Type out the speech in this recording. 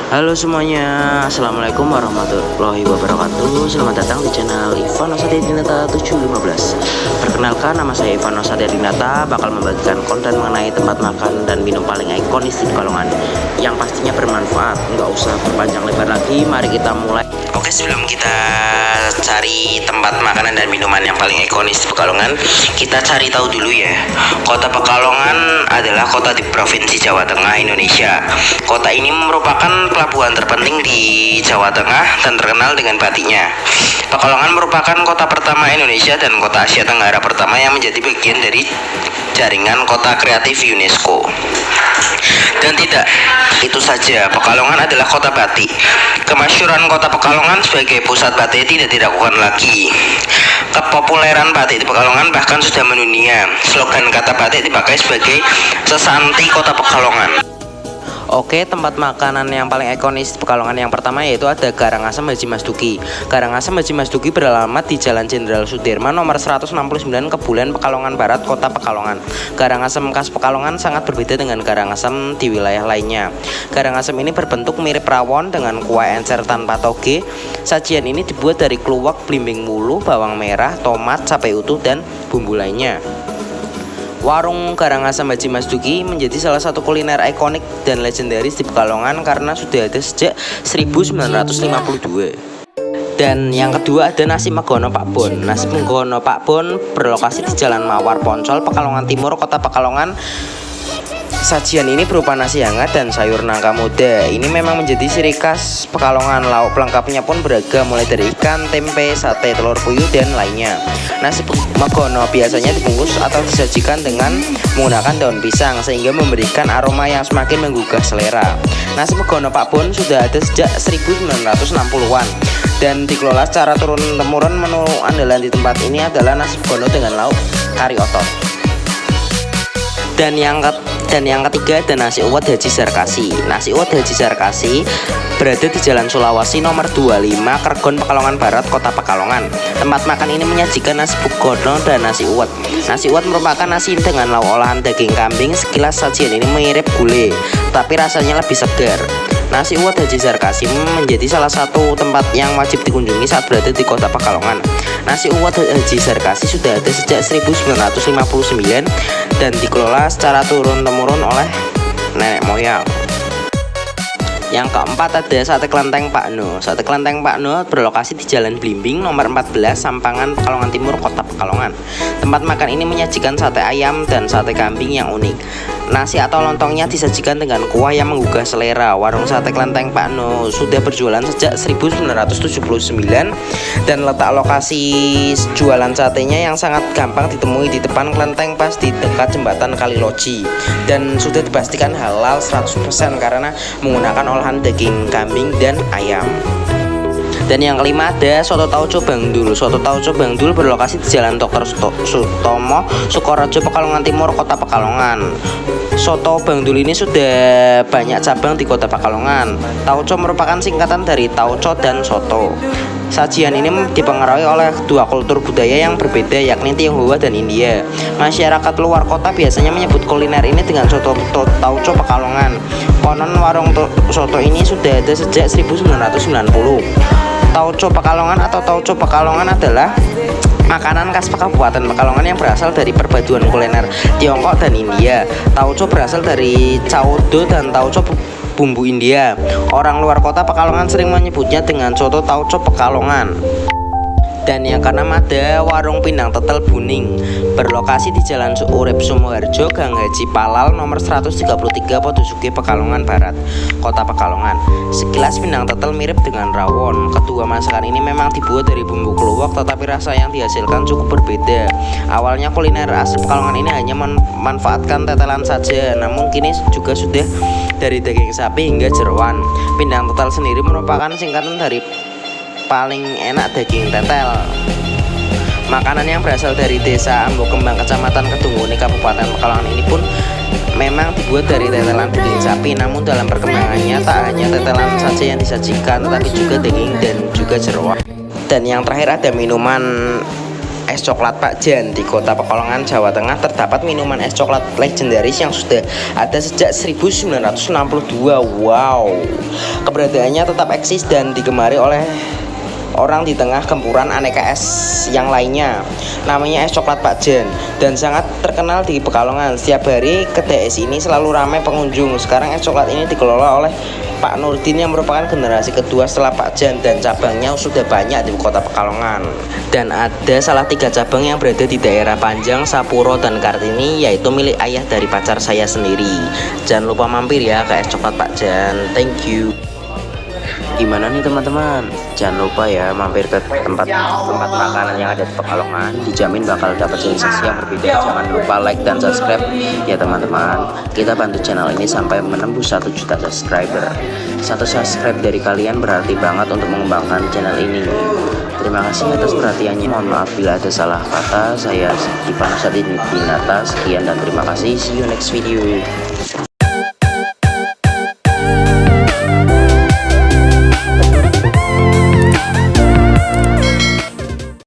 Halo semuanya, Assalamualaikum warahmatullahi wabarakatuh. Selamat datang di channel Ivan Osadedinata 715. Perkenalkan, nama saya Ivan Osadedinata, bakal membagikan konten mengenai tempat makan dan minum paling ikonis di Pekalongan, yang pastinya bermanfaat. Nggak usah berpanjang lebar lagi, mari kita mulai. Oke, sebelum kita cari tempat makanan dan minuman yang paling ikonis di Pekalongan, kita cari tahu dulu ya. Kota Pekalongan adalah kota di Provinsi Jawa Tengah, Indonesia. Kota ini merupakan pelabuhan terpenting di Jawa Tengah dan terkenal dengan batiknya. Pekalongan merupakan kota pertama Indonesia dan kota Asia Tenggara pertama yang menjadi bagian dari jaringan kota kreatif UNESCO. Dan tidak itu saja, Pekalongan adalah kota batik. Kemasyhuran kota Pekalongan sebagai pusat batik tidak diragukan lagi. Kepopuleran batik di Pekalongan bahkan sudah mendunia. Slogan kata batik dipakai sebagai sesanti kota Pekalongan. Oke, tempat makanan yang paling ikonis di Pekalongan yang pertama yaitu ada Karangasem Haji Mas Duki. Karangasem Haji Mas Duki beralamat di Jalan Jenderal Sudirman nomor 169 Kebulen, Pekalongan Barat, Kota Pekalongan. Karangasem khas Pekalongan sangat berbeda dengan karangasem di wilayah lainnya. Karangasem ini berbentuk mirip rawon dengan kuah encer tanpa toge. Sajian ini dibuat dari kluwak, blimbing wuluh, bawang merah, tomat, cabai utuh, dan bumbu lainnya. Warung Karangasem Haji Mas Duki menjadi salah satu kuliner ikonik dan legendaris di Pekalongan karena sudah ada sejak 1952. Dan yang kedua ada Nasi Megono Pak Bon. Nasi Megono Pak Bon berlokasi di Jalan Mawar Poncol, Pekalongan Timur, Kota Pekalongan. Sajian ini berupa nasi hangat dan sayur nangka muda. Ini memang menjadi ciri khas Pekalongan. Lauk pelengkapnya pun beragam, mulai dari ikan, tempe, sate, telur puyuh, dan lainnya. Nasi Megono biasanya dibungkus atau disajikan dengan menggunakan daun pisang sehingga memberikan aroma yang semakin menggugah selera. Nasi Megono Pak Bon sudah ada sejak 1960-an dan dikelola secara turun-temurun. Menu andalan di tempat ini adalah nasi Megono dengan lauk kari otot. Dan yang ketiga ada nasi uwet Haji Sarkasi. Nasi uwet Haji Sarkasi berada di Jalan Sulawesi nomor 25 Kergon, Pekalongan Barat, Kota Pekalongan. Tempat makan ini menyajikan nasi Megono dan nasi uwet. Nasi uwet merupakan nasi dengan lauk olahan daging kambing. Sekilas sajian ini mirip gulai, tapi rasanya lebih segar. Nasi uwet Haji Sarkasi menjadi salah satu tempat yang wajib dikunjungi saat berada di Kota Pekalongan. Nasi uwet Haji Sarkasi sudah ada sejak 1959 dan dikelola secara turun-temurun oleh nenek moyang. Yang keempat ada Sate Klenteng Pak No. Sate Klenteng Pak No berlokasi di Jalan Blimbing nomor 14 Sampangan, Pekalongan Timur, Kota Pekalongan. Tempat makan ini menyajikan sate ayam dan sate kambing yang unik. Nasi atau lontongnya disajikan dengan kuah yang menggugah selera. Warung Sate Klenteng Pak No sudah berjualan sejak 1979 dan letak lokasi jualan satenya yang sangat gampang ditemui di depan kelenteng pas di dekat jembatan Kaliloji, dan sudah dipastikan halal 100% karena menggunakan olahan daging kambing dan ayam. Dan yang kelima ada Soto Tauco Bangdul. Soto Tauco Bangdul berlokasi di Jalan Dr. Sutomo, Sukorejo, Pekalongan Timur, Kota Pekalongan. Soto Bangdul ini sudah banyak cabang di Kota Pekalongan. Tauco merupakan singkatan dari tauco dan soto. Sajian ini dipengaruhi oleh dua kultur budaya yang berbeda, yakni Tionghoa dan India. Masyarakat luar kota biasanya menyebut kuliner ini dengan soto tauco Pekalongan. Konon warung soto ini sudah ada sejak 1990. Tauco Pekalongan atau Tauco Pekalongan adalah makanan khas Kabupaten Pekalongan yang berasal dari perpaduan kuliner Tiongkok dan India. Tauco berasal dari caudo dan tauco bumbu India. Orang luar kota Pekalongan sering menyebutnya dengan soto Tauco Pekalongan. Dan yang keenam ada Warung Pindang Tetel Buning, berlokasi di Jalan Urip Sumoharjo, Gang Haji Palal nomor 133 Podosuge, Pekalongan Barat, Kota Pekalongan. Sekilas pindang tetel mirip dengan rawon. Kedua masakan ini memang dibuat dari bumbu keluak, tetapi rasa yang dihasilkan cukup berbeda. Awalnya kuliner asli Pekalongan ini hanya memanfaatkan tetelan saja, namun kini juga sudah dari daging sapi hingga jeroan. Pindang tetel sendiri merupakan singkatan dari paling enak daging tetel. Makanan yang berasal dari desa Ambo Kembang, Kecamatan Kedunguni, Kabupaten Pekalongan ini pun memang dibuat dari tetelan daging sapi, namun dalam perkembangannya tak hanya tetelan saja yang disajikan, tetapi juga daging dan juga jeroan. Dan yang terakhir ada minuman es coklat Pak Jan. Di kota Pekalongan, Jawa Tengah terdapat minuman es coklat legendaris yang sudah ada sejak 1962. Wow, keberadaannya tetap eksis dan digemari oleh orang di tengah gempuran aneka es yang lainnya. Namanya es coklat Pak Jan dan sangat terkenal di Pekalongan. Setiap hari kedai es ini selalu ramai pengunjung. Sekarang es coklat ini dikelola oleh Pak Nurdin yang merupakan generasi kedua setelah Pak Jan, dan cabangnya sudah banyak di kota Pekalongan. Dan ada salah 3 cabang yang berada di daerah Panjang, Sapuro, dan Kartini, yaitu milik ayah dari pacar saya sendiri. Jangan lupa mampir ya ke es coklat Pak Jan. Thank you. Gimana nih teman-teman? Jangan lupa ya mampir ke tempat makanan yang ada di Pekalongan. Dijamin bakal dapat sensasi yang berbeda. Jangan lupa like dan subscribe ya teman-teman. Kita bantu channel ini sampai menembus 1 juta subscriber. 1 subscribe dari kalian berarti banget untuk mengembangkan channel ini. Terima kasih atas perhatiannya. Mohon maaf bila ada salah kata. Saya Ivan Sadin Binata. Sekian dan terima kasih. See you next video.